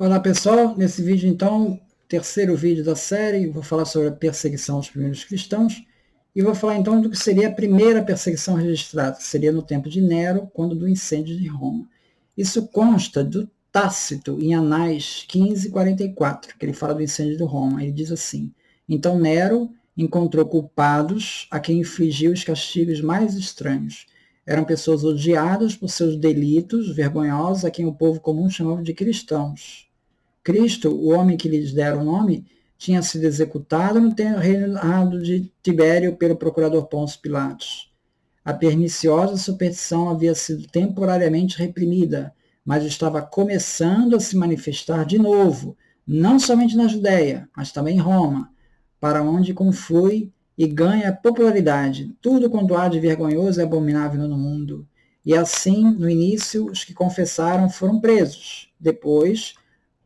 Olá pessoal, nesse vídeo então, terceiro vídeo da série, vou falar sobre a perseguição aos primeiros cristãos e vou falar então do que seria a primeira perseguição registrada, que seria no tempo de Nero, quando do incêndio de Roma. Isso consta do Tácito em Anais 15:44, que ele fala do incêndio de Roma. Ele diz assim: então Nero encontrou culpados a quem infligiu os castigos mais estranhos. Eram pessoas odiadas por seus delitos vergonhosos, a quem o povo comum chamava de cristãos. Cristo, o homem que lhes dera o nome, tinha sido executado no reinado de Tibério pelo procurador Pôncio Pilatos. A perniciosa superstição havia sido temporariamente reprimida, mas estava começando a se manifestar de novo, não somente na Judéia, mas também em Roma, para onde conflui e ganha popularidade tudo quanto há de vergonhoso e abominável no mundo. E assim, no início, os que confessaram foram presos. Depois,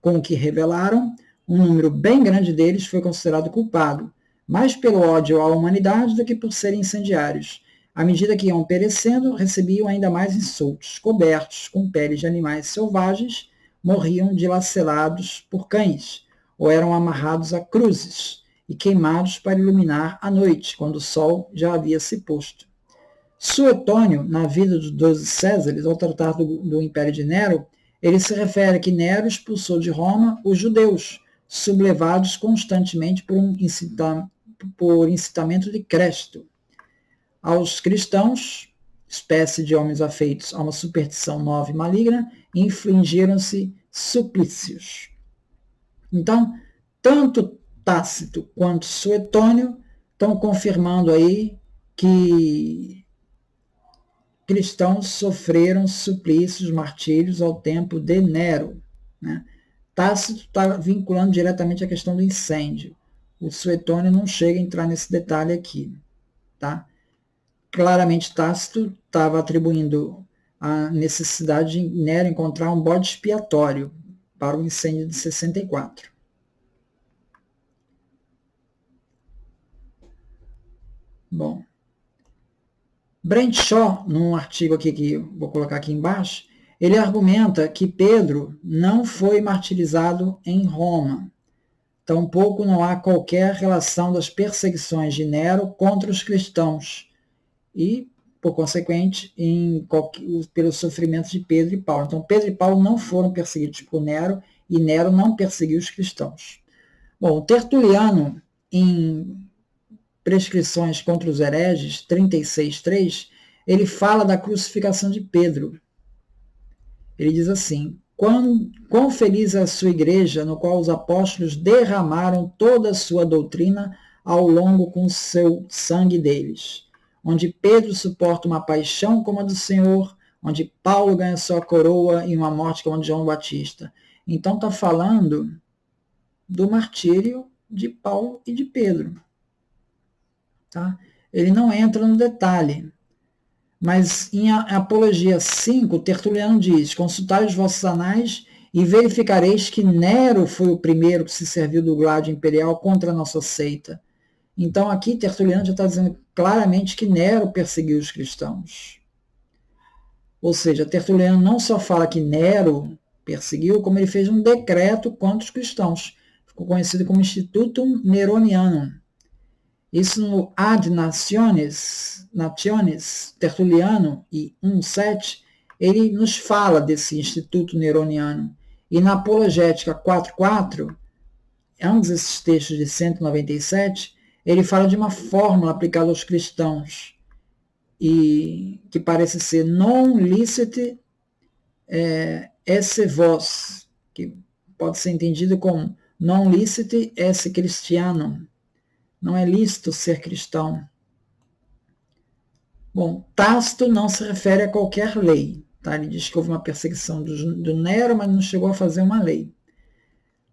com o que revelaram, um número bem grande deles foi considerado culpado, mais pelo ódio à humanidade do que por serem incendiários. À medida que iam perecendo, recebiam ainda mais insultos, cobertos com peles de animais selvagens, morriam dilacerados por cães, ou eram amarrados a cruzes e queimados para iluminar a noite, quando o sol já havia se posto. Suetônio, na vida dos 12 Césares, ao tratar do Império de Nero, ele se refere que Nero expulsou de Roma os judeus, sublevados constantemente por incitamento de Cresto. Aos cristãos, espécie de homens afeitos a uma superstição nova e maligna, infligiram-se suplícios. Então, tanto Tácito quanto Suetônio estão confirmando aí que cristãos sofreram suplícios, martírios ao tempo de Nero. Né? Tácito está vinculando diretamente a questão do incêndio. O Suetônio não chega a entrar nesse detalhe aqui. Tá? Claramente Tácito estava atribuindo a necessidade de Nero encontrar um bode expiatório para o incêndio de 64. Bom, Brent Shaw, num artigo aqui que vou colocar aqui embaixo, ele argumenta que Pedro não foi martirizado em Roma. Tampouco não há qualquer relação das perseguições de Nero contra os cristãos e, por consequente, pelos sofrimentos de Pedro e Paulo. Então, Pedro e Paulo não foram perseguidos por Nero e Nero não perseguiu os cristãos. Bom, Tertuliano, em Prescrições contra os hereges, 36:3, ele fala da crucificação de Pedro. Ele diz assim: quão feliz é a sua igreja, no qual os apóstolos derramaram toda a sua doutrina ao longo com o seu sangue deles, onde Pedro suporta uma paixão como a do Senhor, onde Paulo ganha sua coroa e uma morte como a de João Batista. Então está falando do martírio de Paulo e de Pedro. Tá? Ele não entra no detalhe, mas em Apologia 5, Tertuliano diz: consultai os vossos anais e verificareis que Nero foi o primeiro que se serviu do gládio imperial contra a nossa seita. Então aqui Tertuliano já está dizendo claramente que Nero perseguiu os cristãos. Ou seja, Tertuliano não só fala que Nero perseguiu, como ele fez um decreto contra os cristãos. Ficou conhecido como Institutum Neronianum. Isso no Ad Nationes, Tertuliano e 1:7, ele nos fala desse Instituto Neroniano. E na Apologética 4:4, é um desses textos de 197, ele fala de uma fórmula aplicada aos cristãos, e que parece ser non licet esse vos, que pode ser entendido como non licet esse Christianum. Não é lícito ser cristão. Bom, Tácito não se refere a qualquer lei. Tá? Ele diz que houve uma perseguição do Nero, mas não chegou a fazer uma lei.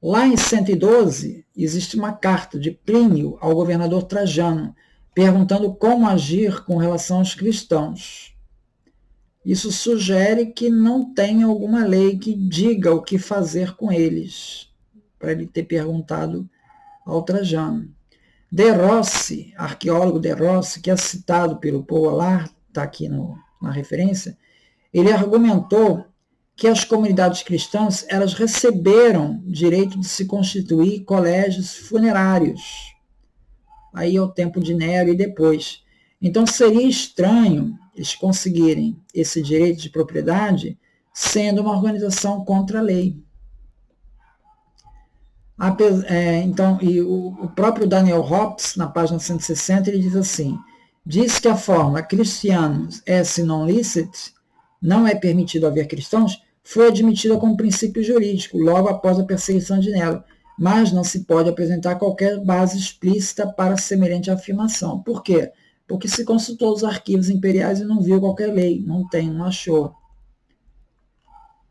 Lá em 112, existe uma carta de Plínio ao governador Trajano, perguntando como agir com relação aos cristãos. Isso sugere que não tem alguma lei que diga o que fazer com eles, para ele ter perguntado ao Trajano. De Rossi, arqueólogo De Rossi, que é citado pelo Paul Allard, está aqui na referência, ele argumentou que as comunidades cristãs elas receberam direito de se constituir colégios funerários. Aí é o tempo de Nero e depois. Então seria estranho eles conseguirem esse direito de propriedade sendo uma organização contra a lei. Então, e o próprio Daniel Hobbes, na página 160, ele diz assim: diz que a fórmula Christianus esse non licet, não é permitido haver cristãos, foi admitida como princípio jurídico logo após a perseguição de Nero, mas não se pode apresentar qualquer base explícita para semelhante afirmação. Por quê? Porque se consultou os arquivos imperiais e não viu qualquer lei, não achou.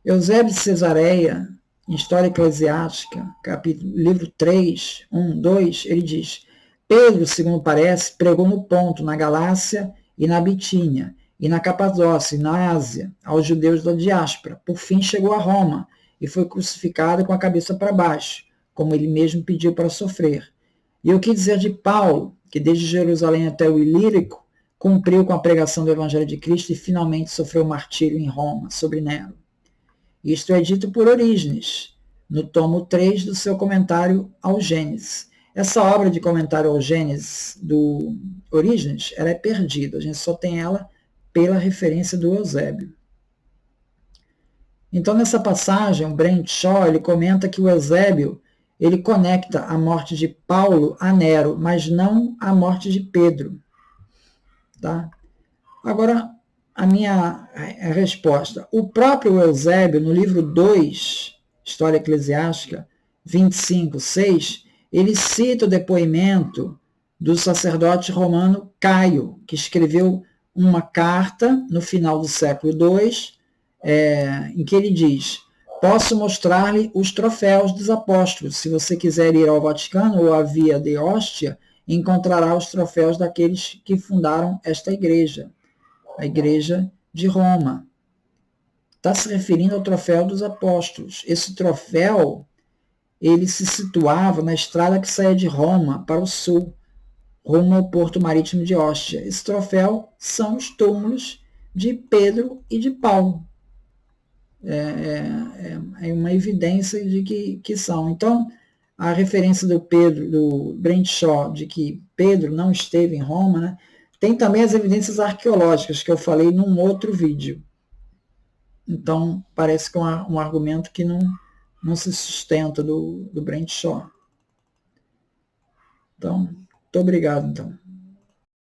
Eusébio de Cesareia, em História Eclesiástica, livro 3, 1, 2, ele diz: Pedro, segundo parece, pregou no Ponto, na Galácia e na Bitínia, e na Capadócia e na Ásia, aos judeus da diáspora. Por fim chegou a Roma e foi crucificado com a cabeça para baixo, como ele mesmo pediu para sofrer. E o que dizer de Paulo, que desde Jerusalém até o Ilírico cumpriu com a pregação do Evangelho de Cristo e finalmente sofreu martírio em Roma, sobre Nero. Isto é dito por Orígenes, no tomo 3 do seu comentário ao Gênesis. Essa obra de comentário ao Gênesis do Orígenes, ela é perdida, a gente só tem ela pela referência do Eusébio. Então, nessa passagem, o Brent Shaw ele comenta que o Eusébio ele conecta a morte de Paulo a Nero, mas não a morte de Pedro. Tá? Agora, a minha resposta. O próprio Eusébio, no livro 2, História Eclesiástica, 25:6, ele cita o depoimento do sacerdote romano Caio, que escreveu uma carta no final do século II, em que ele diz: posso mostrar-lhe os troféus dos apóstolos. Se você quiser ir ao Vaticano ou à Via de Ostia, encontrará os troféus daqueles que fundaram esta igreja, a igreja de Roma. Está se referindo ao troféu dos apóstolos. Esse troféu, ele se situava na estrada que saía de Roma para o sul, rumo ao porto marítimo de Ostia. Esse troféu são os túmulos de Pedro e de Paulo. É uma evidência de que são. Então, a referência do Brent Shaw, de que Pedro não esteve em Roma, né? Tem também as evidências arqueológicas que eu falei num outro vídeo. Então, parece que é um argumento que não se sustenta do Brent Shaw. Então, muito obrigado. Então.